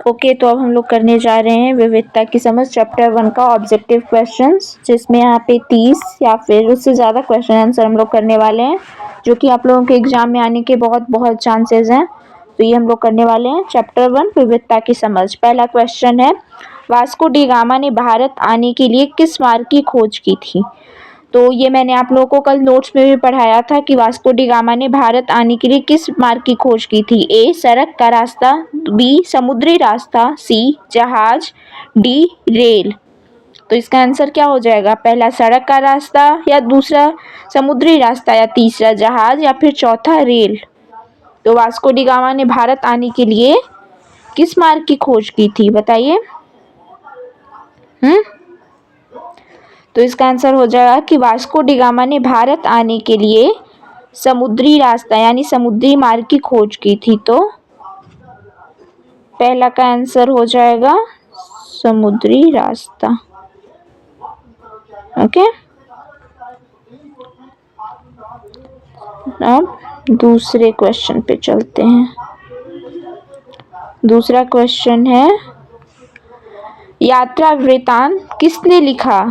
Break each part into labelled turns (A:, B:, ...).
A: Okay, तो अब हम लोग करने जा रहे हैं विविधता की समझ चैप्टर 1 का ऑब्जेक्टिव क्वेश्चंस, जिसमें यहाँ पे 30 या फिर उससे ज़्यादा क्वेश्चन आंसर हम लोग करने वाले हैं, जो कि आप लोगों के एग्जाम में आने के बहुत बहुत चांसेस हैं। तो ये हम लोग करने वाले हैं चैप्टर 1 विविधता की समझ। पहला क्वेश्चन है, वास्को डी गामा ने भारत आने के लिए किस मार्ग की खोज की थी? तो ये मैंने आप लोगों को कल नोट्स में भी पढ़ाया था कि वास्को डी गामा ने भारत आने के लिए किस मार्ग की खोज की थी। ए सड़क का रास्ता, बी समुद्री रास्ता, सी जहाज, डी रेल। तो इसका आंसर क्या हो जाएगा? पहला सड़क का रास्ता, या दूसरा समुद्री रास्ता, या तीसरा जहाज, या फिर चौथा रेल। तो वास्को डी गामा ने भारत आने के लिए किस मार्ग की खोज की थी, बताइए। तो इसका आंसर हो जाएगा कि वास्को डी गामा ने भारत आने के लिए समुद्री रास्ता यानी समुद्री मार्ग की खोज की थी। तो पहला का आंसर हो जाएगा समुद्री रास्ता। ओके, अब दूसरे क्वेश्चन पे चलते हैं। दूसरा क्वेश्चन है, यात्रा वृत्तांत किसने लिखा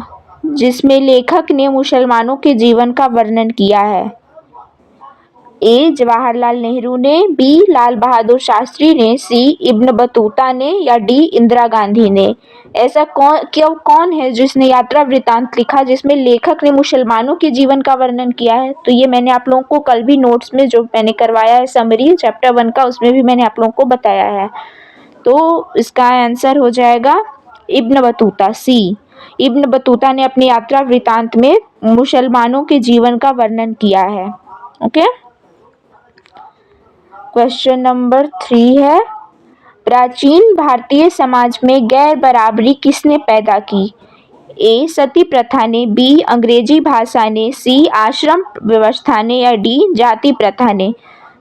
A: जिसमें लेखक ने मुसलमानों के जीवन का वर्णन किया है? ए जवाहरलाल नेहरू ने, बी लाल बहादुर शास्त्री ने, सी इब्न बतूता ने, या डी इंदिरा गांधी ने। ऐसा कौन है जिसने यात्रा वृत्तांत लिखा जिसमें लेखक ने मुसलमानों के जीवन का वर्णन किया है? तो ये मैंने आप लोगों को कल भी नोट्स में जो मैंने करवाया है समरी चैप्टर 1 का, उसमें भी मैंने आप लोगों को बताया है। तो इसका आंसर हो जाएगा इब्न बतूता, सी। इब्न बतूता ने अपनी यात्रा वृत्तांत में मुसलमानों के जीवन का वर्णन किया है। ओके, क्वेश्चन नंबर 3 है, प्राचीन भारतीय समाज में गैर बराबरी किसने पैदा की? ए सती प्रथा ने, बी अंग्रेजी भाषा ने, सी आश्रम व्यवस्था ने, या डी जाति प्रथा ने।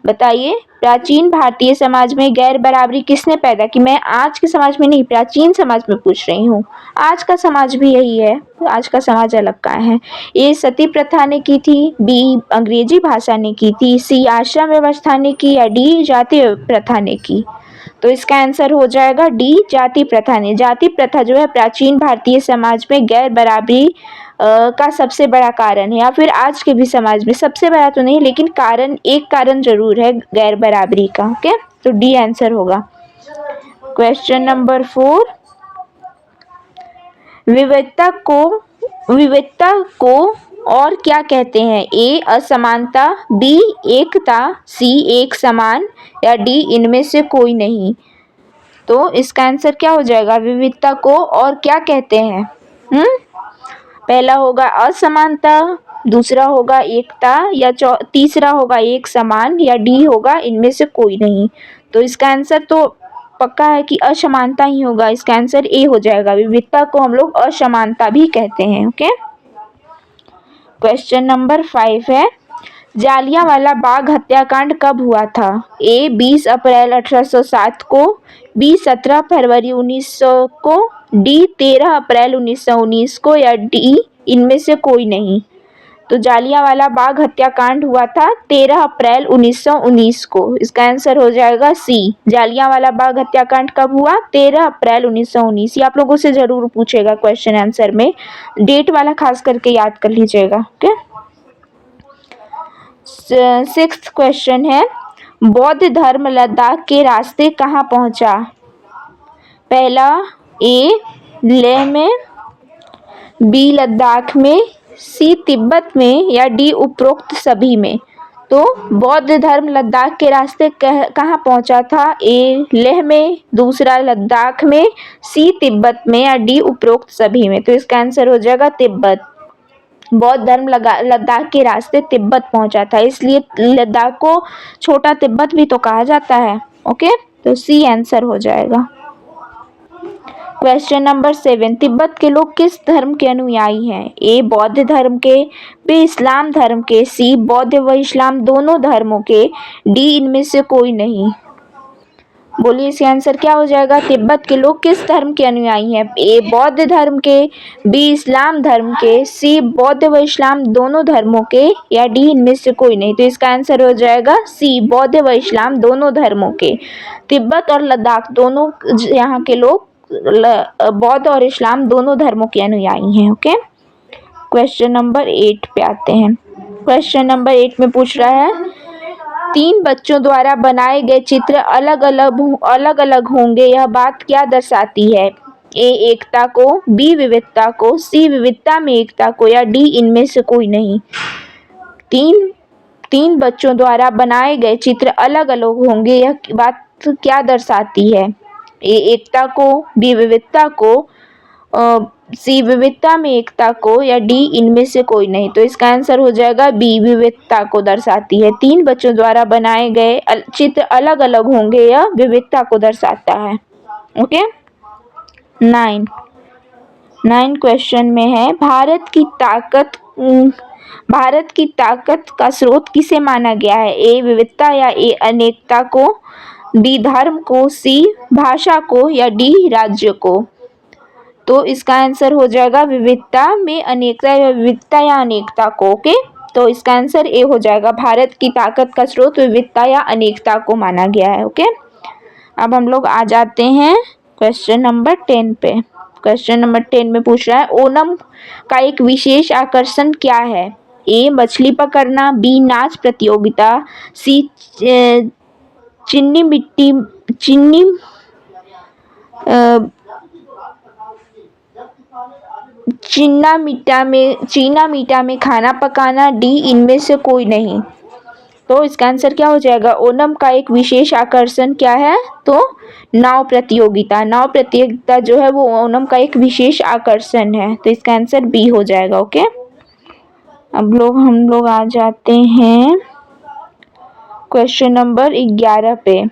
A: बताइए, प्राचीन भारतीय समाज में गैर बराबरी किसने पैदा की? मैं आज के समाज में नहीं, प्राचीन समाज में पूछ रही हूँ। आज का समाज भी यही है, आज का समाज अलग का है। ए सती प्रथा ने की थी, बी अंग्रेजी भाषा ने की थी, सी आश्रम व्यवस्था ने की, या डी जाति प्रथा ने की। तो इसका आंसर हो जाएगा डी जाति प्रथा ने। जाति प्रथा जो है प्राचीन भारतीय समाज में गैर बराबरी का सबसे बड़ा कारण है, या फिर आज के भी समाज में सबसे बड़ा तो नहीं, लेकिन एक कारण जरूर है गैर बराबरी का। ओके, तो डी आंसर होगा। क्वेश्चन नंबर 4, विविधता को और क्या कहते हैं? ए असमानता, बी एकता, सी एक समान, या डी इनमें से कोई नहीं। तो इसका आंसर क्या हो जाएगा? विविधता को और क्या कहते हैं? पहला होगा असमानता, दूसरा होगा एकता, या तीसरा होगा एक समान, या डी होगा इनमें से कोई नहीं। तो इसका आंसर तो पक्का है कि असमानता ही होगा। इसका आंसर ए हो जाएगा। विविधता को हम लोग असमानता भी कहते हैं। ओके, क्वेश्चन नंबर 5 है, जालियांवाला बाग हत्याकांड कब हुआ था? ए 20 अप्रैल 1807 को, बी 17 फरवरी 1900 को, डी 13 अप्रैल 1919 को, या डी इनमें से कोई नहीं। तो जालियांवाला बाग हत्याकांड हुआ था 13 अप्रैल 1919 को। इसका आंसर हो जाएगा सी। जालियांवाला बाग हत्याकांड कब हुआ? 13 अप्रैल 1919। ये आप लोगों से जरूर पूछेगा क्वेश्चन आंसर में, डेट वाला खास करके याद कर लीजिएगा। ओके, 6th क्वेश्चन है, बौद्ध धर्म लद्दाख के रास्ते कहाँ पहुंचा? पहला ए लेह में, बी लद्दाख में, सी तिब्बत में, या डी उपरोक्त सभी में। तो बौद्ध धर्म लद्दाख के रास्ते कहाँ पहुंचा था? ए लेह में, दूसरा लद्दाख में, सी तिब्बत में, या डी उपरोक्त सभी में। तो इसका आंसर हो जाएगा तिब्बत। बौद्ध धर्म लद्दाख के रास्ते तिब्बत पहुंचा था, इसलिए लद्दाख को छोटा तिब्बत भी तो कहा जाता है। ओके, तो सी आंसर हो जाएगा। क्वेश्चन नंबर 7, तिब्बत के लोग किस धर्म के अनुयायी हैं? ए बौद्ध धर्म के, बी इस्लाम धर्म के, सी बौद्ध व इस्लाम दोनों धर्मों के, डी इनमें से कोई नहीं। बोलिए इसका आंसर क्या हो जाएगा। तिब्बत के लोग किस धर्म के अनुयायी हैं। ए बौद्ध धर्म के, बी इस्लाम धर्म के, सी बौद्ध व इस्लाम दोनों धर्मों के, या डी इनमें से कोई नहीं। तो इसका आंसर हो जाएगा सी बौद्ध व इस्लाम दोनों धर्मों के। तिब्बत और लद्दाख दोनों यहाँ के लोग बौद्ध और इस्लाम दोनों धर्मों के अनुयायी हैं। ओके, क्वेश्चन नंबर 8 पे आते हैं। क्वेश्चन नंबर 8 में पूछ रहा है 3 बच्चों द्वारा बनाए गए चित्र अलग अलग होंगे, यह बात क्या दर्शाती है। ए एकता को, बी विविधता को, सी विविधता में एकता को, या डी इनमें से कोई नहीं। तीन बच्चों द्वारा बनाए गए चित्र अलग अलग होंगे, यह बात क्या दर्शाती है। ए एकता को, बी विविधता को, सी विविधता में एकता को, या डी इनमें से कोई नहीं। तो इसका आंसर हो जाएगा बी विविधता को दर्शाती है। 3 बच्चों द्वारा बनाए गए चित्र अलग अलग होंगे, यह विविधता को दर्शाता है। ओके, 9 क्वेश्चन में है भारत की ताकत का स्रोत किसे माना गया है। ए विविधता या ए अनेकता को, बी धर्म को, सी भाषा को, या डी राज्य को। तो इसका आंसर हो जाएगा विविधता में अनेकता, या विविधता या अनेकता को। ओके, तो इसका आंसर ए हो जाएगा। भारत की ताकत का स्रोत विविधता या अनेकता को माना गया है। ओके, अब हम लोग आ जाते हैं क्वेश्चन नंबर 10 पे। क्वेश्चन नंबर 10 में पूछ रहा है ओणम का एक विशेष आकर्षण क्या है। ए मछली पकड़ना, बी नाच प्रतियोगिता, सी चीना मीठा में खाना पकाना, डी इनमें से कोई नहीं। तो इसका आंसर क्या हो जाएगा। ओणम का एक विशेष आकर्षण क्या है, तो नाव प्रतियोगिता। नाव प्रतियोगिता जो है वो ओणम का एक विशेष आकर्षण है। तो इसका आंसर बी हो जाएगा। ओके, अब हम लोग आ जाते हैं क्वेश्चन नंबर 11 पे।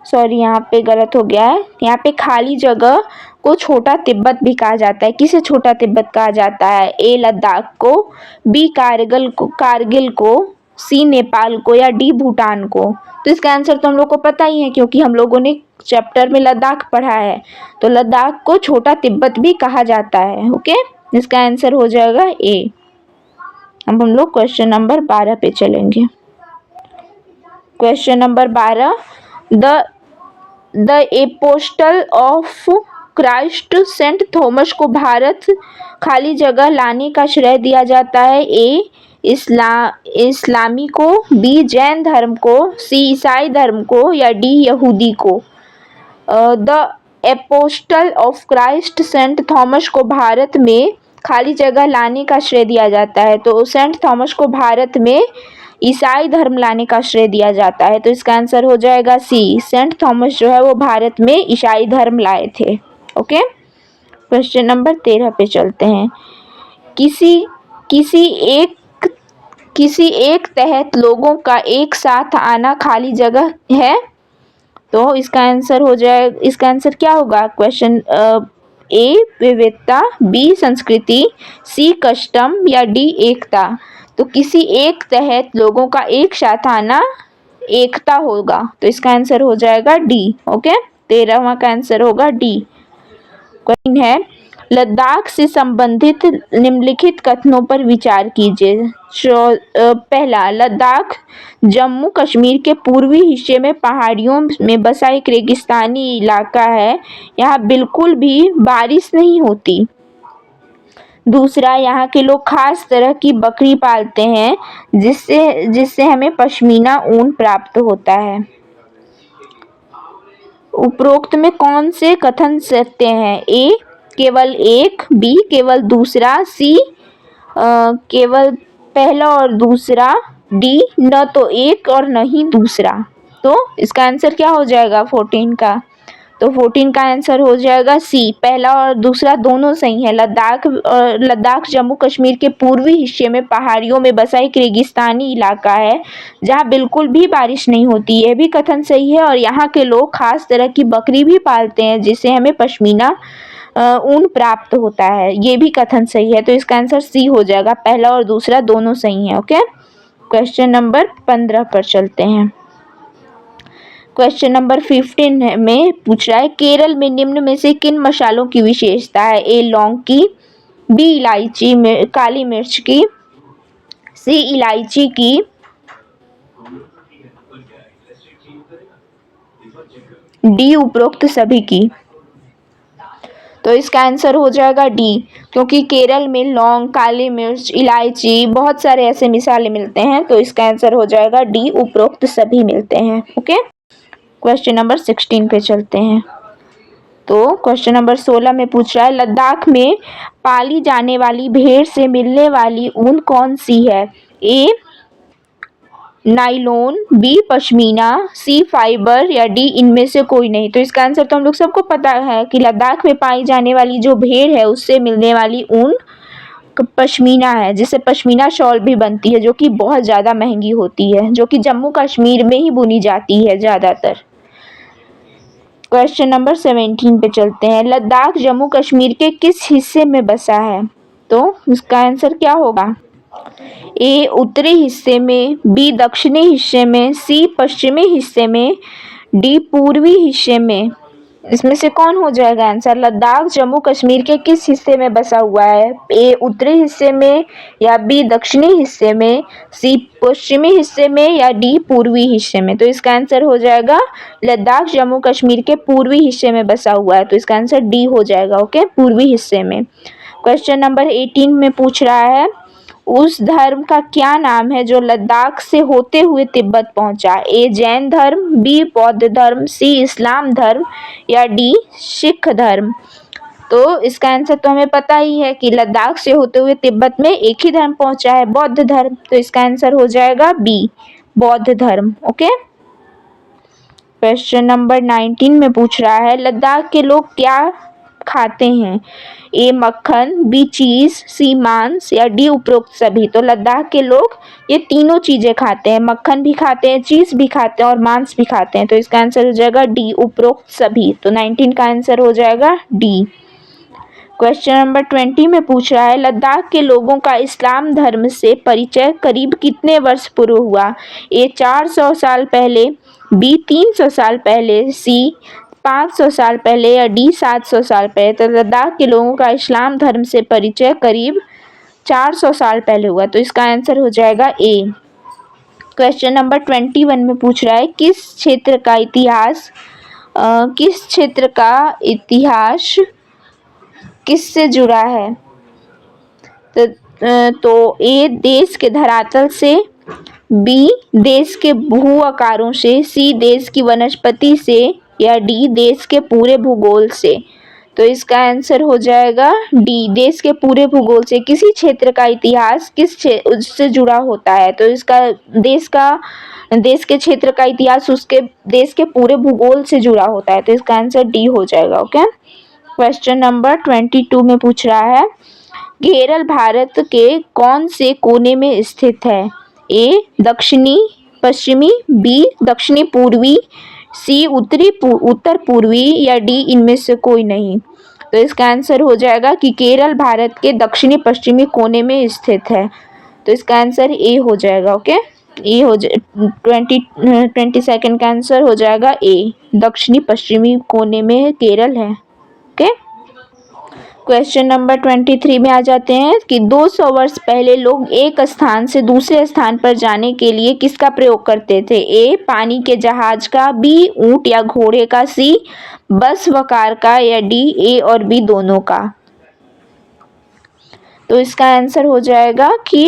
A: सॉरी, यहाँ पे गलत हो गया है। यहाँ पे खाली जगह को छोटा तिब्बत भी कहा जाता है। किसे छोटा तिब्बत कहा जाता है। ए लद्दाख को, बी कारगिल को, सी नेपाल को, या डी भूटान को। तो इसका आंसर तो हम लोग को पता ही है क्योंकि हम लोगों ने चैप्टर में लद्दाख पढ़ा है। तो लद्दाख को छोटा तिब्बत भी कहा जाता है। ओके, इसका आंसर हो जाएगा ए। अब हम लोग क्वेश्चन नंबर 12 पे चलेंगे। Question number 12, the apostle of Christ Saint Thomas को भारत खाली जगह लाने का श्रेय दिया जाता है। ए इस्लामी को, बी जैन धर्म को, सी ईसाई धर्म को, या डी यहूदी को। The apostle of Christ Saint Thomas को भारत में खाली जगह लाने का श्रेय दिया जाता है। तो सेंट थॉमस को भारत में ईसाई धर्म लाने का श्रेय दिया जाता है। तो इसका आंसर हो जाएगा सी। सेंट थॉमस जो है वो भारत में ईसाई धर्म लाए थे। ओके, क्वेश्चन नंबर 13 पे चलते हैं। किसी एक तहत लोगों का एक साथ आना खाली जगह है। तो इसका आंसर क्या होगा। क्वेश्चन ए विविधता, बी संस्कृति, सी कस्टम, या डी एकता। तो किसी एक तहत लोगों का एक साथ आना एकता होगा। तो इसका आंसर हो जाएगा डी। ओके, 13वां का आंसर होगा डी। क्वेश्चन है लद्दाख से संबंधित निम्नलिखित कथनों पर विचार कीजिए। पहला, लद्दाख जम्मू कश्मीर के पूर्वी हिस्से में पहाड़ियों में बसा एक रेगिस्तानी इलाका है। यहाँ बिल्कुल भी बारिश नहीं होती। दूसरा, यहाँ के लोग खास तरह की बकरी पालते हैं जिससे हमें पश्मीना ऊन प्राप्त होता है। उपरोक्त में कौन से कथन सत्य हैं। ए केवल एक, बी केवल दूसरा, सी केवल पहला और दूसरा, डी न तो एक और न ही दूसरा। तो इसका आंसर क्या हो जाएगा 14 का। तो 14 का आंसर हो जाएगा सी, पहला और दूसरा दोनों सही है। लद्दाख जम्मू कश्मीर के पूर्वी हिस्से में पहाड़ियों में बसा एक रेगिस्तानी इलाका है जहां बिल्कुल भी बारिश नहीं होती। यह भी कथन सही है। और यहाँ के लोग खास तरह की बकरी भी पालते हैं जिससे हमें पश्मीना ऊन प्राप्त होता है। ये भी कथन सही है। तो इसका आंसर सी हो जाएगा, पहला और दूसरा दोनों सही है। ओके, क्वेश्चन नंबर 15 पर चलते हैं। क्वेश्चन नंबर 15 में पूछ रहा है केरल में निम्न में से किन मसालों की विशेषता है? ए लौंग की, बी इलायची में काली मिर्च की, सी इलायची की, डी उपरोक्त सभी की। तो इसका आंसर हो जाएगा डी, क्योंकि केरल में लौंग, काली मिर्च, इलायची बहुत सारे ऐसे मसाले मिलते हैं। तो इसका आंसर हो जाएगा डी, उपरोक्त सभी मिलते हैं। ओके, क्वेश्चन नंबर 16 पे चलते हैं। तो क्वेश्चन नंबर 16 में पूछ रहा है लद्दाख में पाली जाने वाली भेड़ से मिलने वाली ऊन कौन सी है? A nylon, B pashmina, C fibre या डी इनमें से कोई नहीं। तो इसका आंसर तो हम लोग सबको पता है कि लद्दाख में पाई जाने वाली जो भेड़ है उससे मिलने वाली ऊन पश्मीना है, जिससे पश्मीना शॉल भी बनती है, जो कि बहुत ज़्यादा महंगी होती है, जो कि जम्मू कश्मीर में ही बुनी जाती है ज़्यादातर। क्वेश्चन नंबर 17 पे चलते हैं। लद्दाख जम्मू कश्मीर के किस हिस्से में बसा है? तो इसका आंसर क्या होगा? ए उत्तरी हिस्से में, बी दक्षिणी हिस्से में, सी पश्चिमी हिस्से में, डी पूर्वी हिस्से में। इसमें से कौन हो जाएगा आंसर? लद्दाख जम्मू कश्मीर के किस हिस्से में बसा हुआ है? ए उत्तरी हिस्से में, या बी दक्षिणी हिस्से में, सी पश्चिमी हिस्से में, या डी पूर्वी हिस्से में। तो इसका आंसर हो जाएगा लद्दाख जम्मू कश्मीर के पूर्वी हिस्से में बसा हुआ है। तो इसका आंसर डी हो जाएगा। ओके, पूर्वी हिस्से में। क्वेश्चन नंबर 18 में पूछ रहा है उस धर्म का क्या नाम है जो लद्दाख से होते हुए तिब्बत पहुंचा? ए जैन धर्म, बी बौद्ध धर्म, सी इस्लाम धर्म या डी सिख धर्म। तो इसका आंसर तो हमें पता ही है कि लद्दाख से होते हुए तिब्बत में एक ही धर्म पहुंचा है, बौद्ध धर्म। तो इसका आंसर हो जाएगा बी, बौद्ध धर्म। ओके, क्वेश्चन नंबर 19 में पूछ रहा है लद्दाख के लोग क्या खाते हैं? ए मक्खन, बी चीज, सी मांस या डी उपरोक्त सभी। तो लद्दाख के लोग ये तीनों चीजें खाते हैं, मक्खन भी खाते हैं, चीज भी खाते हैं और मांस भी खाते हैं। तो इसका आंसर हो जाएगा डी, उपरोक्त सभी। तो 19 का आंसर हो जाएगा डी। क्वेश्चन नंबर 20 में पूछ रहा है लद्दाख के लोगों का इस्लाम धर्म से परिचय करीब कितने वर्ष पूर्व हुआ? ए 400 साल पहले, बी 300 साल पहले, सी 500 साल पहले या डी 700 साल पहले। तो लद्दाख के लोगों का इस्लाम धर्म से परिचय करीब 400 साल पहले हुआ। तो इसका आंसर हो जाएगा ए। क्वेश्चन नंबर 21 में पूछ रहा है किस क्षेत्र का इतिहास किससे जुड़ा है? तो ए देश के धरातल से, बी देश के भू आकारों से, सी देश की वनस्पति से या डी देश के पूरे भूगोल से। तो इसका आंसर हो जाएगा डी, देश के पूरे भूगोल से। किसी क्षेत्र का इतिहास उससे जुड़ा होता है, तो इसका देश के क्षेत्र का इतिहास उसके देश के पूरे भूगोल से जुड़ा होता है। तो इसका आंसर डी हो जाएगा। ओके, क्वेश्चन नंबर 22 में पूछ रहा है केरल भारत के कौन से कोने में स्थित है? ए दक्षिणी पश्चिमी, बी दक्षिणी पूर्वी, सी उत्तर पूर्वी या डी इनमें से कोई नहीं। तो इसका आंसर हो जाएगा कि केरल भारत के दक्षिणी पश्चिमी कोने में स्थित है। तो इसका आंसर ए हो जाएगा। ओके, ए हो 22nd का आंसर हो जाएगा ए, दक्षिणी पश्चिमी कोने में केरल है। ओके, क्वेश्चन नंबर 23 में आ जाते हैं कि 200 वर्ष पहले लोग एक स्थान से दूसरे स्थान पर जाने के लिए किसका प्रयोग करते थे? ए पानी के जहाज का, बी ऊंट या घोड़े का, सी बस व कार का या डी ए और बी दोनों का। तो इसका आंसर हो जाएगा कि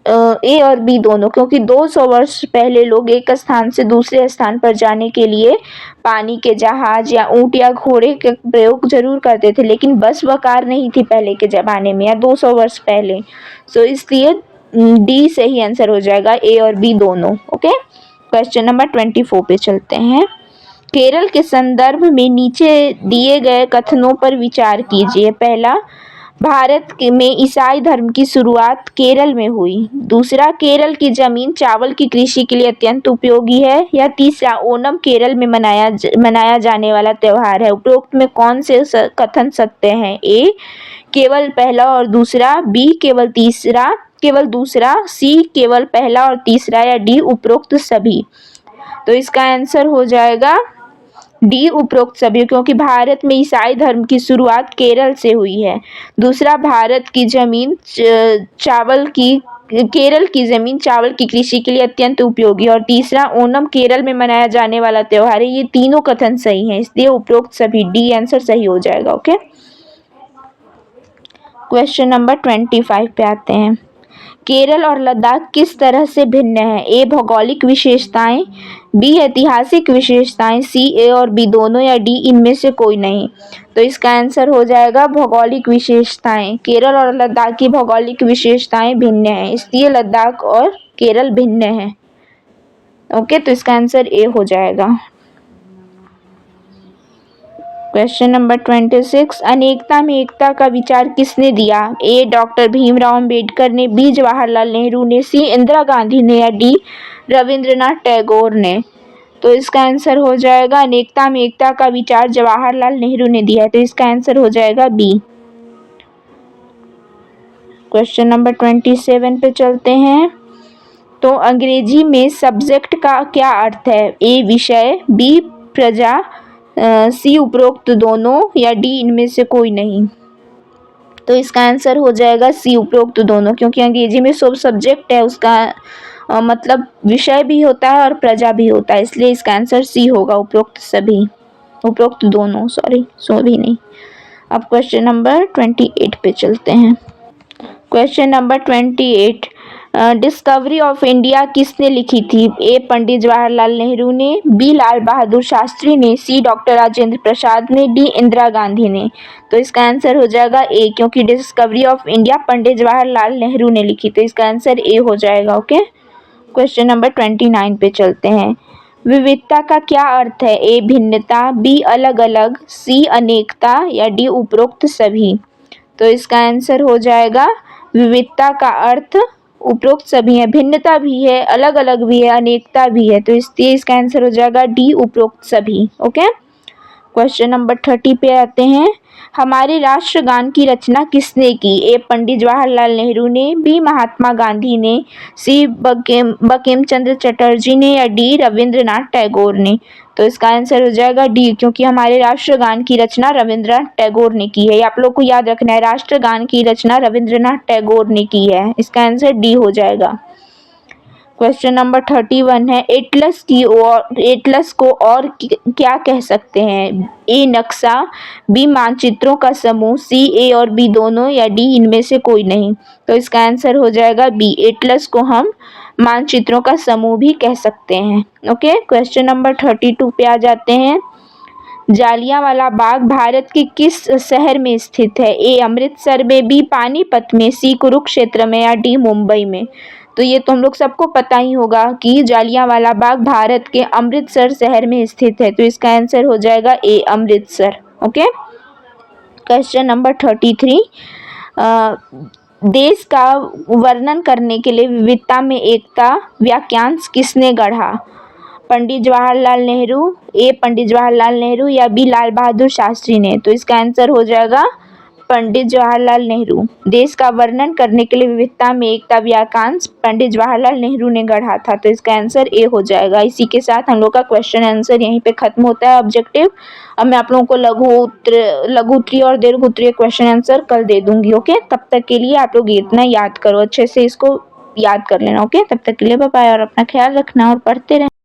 A: ए और बी दोनों, क्योंकि 200 वर्ष पहले लोग एक स्थान से दूसरे स्थान पर जाने के लिए पानी के जहाज या ऊंट या घोड़े का प्रयोग जरूर करते थे, लेकिन बस व कार नहीं थी पहले के ज़माने में या 200 वर्ष पहले। सो इसलिए डी सही आंसर हो जाएगा, ए और बी दोनों। ओके, क्वेश्चन नंबर 24 पे चलते हैं। केरल के संदर्भ में नीचे दिए गए कथनों पर विचार कीजिए। पहला, भारत में ईसाई धर्म की शुरुआत केरल में हुई। दूसरा, केरल की जमीन चावल की कृषि के लिए अत्यंत उपयोगी है। या तीसरा, ओणम केरल में मनाया जाने वाला त्योहार है। उपरोक्त में कौन से कथन सत्य हैं? ए केवल पहला और दूसरा, बी केवल दूसरा, सी केवल पहला और तीसरा या डी उपरोक्त सभी। तो इसका आंसर हो जाएगा डी उपरोक्त सभी, क्योंकि भारत में ईसाई धर्म की शुरुआत केरल से हुई है। दूसरा, भारत की जमीन केरल की जमीन चावल की कृषि के लिए अत्यंत उपयोगी। और तीसरा, ओणम केरल में मनाया जाने वाला त्योहार है। ये तीनों कथन सही हैं, इसलिए उपरोक्त सभी, डी आंसर सही हो जाएगा। ओके, क्वेश्चन नंबर 25 पे आते हैं। केरल और लद्दाख किस तरह से भिन्न है? ए भौगोलिक विशेषताएं, बी ऐतिहासिक विशेषताएं, सी ए और बी दोनों, या डी इनमें से कोई नहीं। तो इसका आंसर हो जाएगा भौगोलिक विशेषताएं। केरल और लद्दाख की भौगोलिक विशेषताएं भिन्न हैं, इसलिए लद्दाख और केरल भिन्न हैं। ओके, तो इसका आंसर ए हो जाएगा। क्वेश्चन नंबर 26, अनेकता में एकता का विचार किसने दिया? ए डॉक्टर भीमराव अंबेडकर ने, बी जवाहरलाल नेहरू ने, सी इंदिरा गांधी ने, या डी रविंद्रनाथ टैगोर ने। तो इसका आंसर हो जाएगा अनेकता में एकता का विचार जवाहरलाल नेहरू ने दिया है, तो इसका आंसर हो जाएगा बी। क्वेश्चन नंबर 27 पे चलते हैं। तो अंग्रेजी में सब्जेक्ट का क्या अर्थ है? ए विषय, बी प्रजा, सी उपरोक्त दोनों, या डी इनमें से कोई नहीं। तो इसका आंसर हो जाएगा सी उपरोक्त दोनों, क्योंकि अंग्रेजी में सब सब्जेक्ट है, उसका मतलब विषय भी होता है और प्रजा भी होता है, इसलिए इसका आंसर सी होगा, उपरोक्त सभी, उपरोक्त दोनों, सभी नहीं। अब क्वेश्चन नंबर 28 पे चलते हैं। Question number 28, discovery of India किसने लिखी थी? ए पंडित जवाहरलाल नेहरू ने, बी लाल बहादुर शास्त्री ने, सी डॉक्टर राजेंद्र प्रसाद ने, डी इंदिरा गांधी ने। तो इसका आंसर हो जाएगा ए, क्योंकि discovery of India Pandit Jawaharlal Nehru ने लिखी, तो इसका आंसर ए हो जाएगा। ओके, क्वेश्चन नंबर 29 पे चलते हैं। विविधता का क्या अर्थ है? ए भिन्नता, बी अलग अलग, सी अनेकता, या डी उपरोक्त सभी। तो इसका आंसर हो जाएगा विविधता का अर्थ उपरोक्त सभी है, भिन्नता भी है, अलग अलग भी है, अनेकता भी है, तो इसलिए इसका आंसर हो जाएगा डी उपरोक्त सभी। ओके, क्वेश्चन नंबर 30 पे आते हैं। हमारे राष्ट्रगान की रचना किसने की? ए पंडित जवाहरलाल नेहरू ने, बी महात्मा गांधी ने, सी बंकिम चंद्र चटर्जी ने, या डी रविंद्रनाथ टैगोर ने। तो इसका आंसर हो जाएगा डी, क्योंकि हमारे राष्ट्रगान की रचना रविंद्रनाथ टैगोर ने की है। आप लोग को याद रखना है, राष्ट्रगान की रचना रविंद्रनाथ टैगोर ने की है, इसका आंसर डी हो जाएगा। क्वेश्चन नंबर 31 है, एटलस को और क्या कह सकते हैं? ए नक्शा, बी मानचित्रों का समूह, सी ए और बी दोनों, या डी इनमें से कोई नहीं। तो इसका आंसर हो जाएगा बी, एटलस को हम मानचित्रों का समूह भी कह सकते हैं। ओके, क्वेश्चन नंबर 32 पे आ जाते हैं। जालियांवाला बाग भारत के किस शहर में स्थित है? ए अमृतसर में, बी पानीपत में, सी कुरुक्षेत्र में, या डी मुंबई में। तो ये तो हम लोग सबको पता ही होगा कि जालियांवाला बाग भारत के अमृतसर शहर में स्थित है, तो इसका आंसर हो जाएगा ए अमृतसर। ओके, क्वेश्चन नंबर 33, देश का वर्णन करने के लिए विविधता में एकता वाक्यांश किसने गढ़ा? पंडित जवाहरलाल नेहरू, ए पंडित जवाहरलाल नेहरू, या बी लाल बहादुर शास्त्री ने। तो इसका आंसर हो जाएगा पंडित जवाहरलाल नेहरू। देश का वर्णन करने के लिए विविधता में एकता वाक्यांश पंडित जवाहरलाल नेहरू ने गढ़ा था, तो इसका आंसर ए हो जाएगा। इसी के साथ हम लोग का क्वेश्चन आंसर यहीं पे खत्म होता है, ऑब्जेक्टिव। अब मैं आप लोगों को लघु उत्तरीय और दीर्घ उत्तरीय क्वेश्चन आंसर कल दे दूंगी। ओके, तब तक के लिए आप लोग इतना याद करो, अच्छे से इसको याद कर लेना। ओके, तब तक के लिए बाय बाय, और अपना ख्याल रखना और पढ़ते रहना।